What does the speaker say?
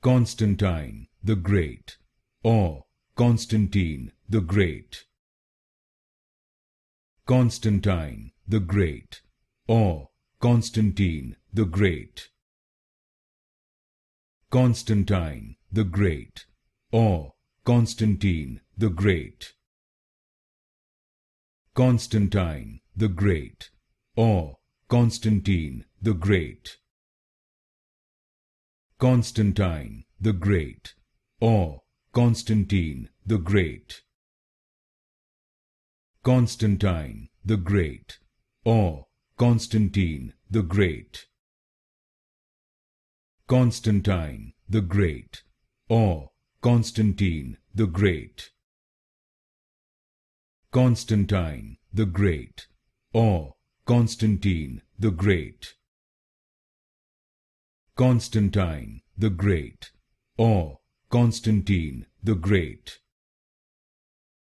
Constantine the Great, or Constantine the Great. Constantine the Great, or Constantine the Great. Constantine the Great, or Constantine the Great. Constantine the Great, or Constantine the Great. Constantine the Great, or Constantine the Great. Constantine the Great, or Constantine the Great. Constantine the Great, or Constantine the Great. Constantine the Great, or Constantine the Great. Constantine the Great, or Constantine the Great.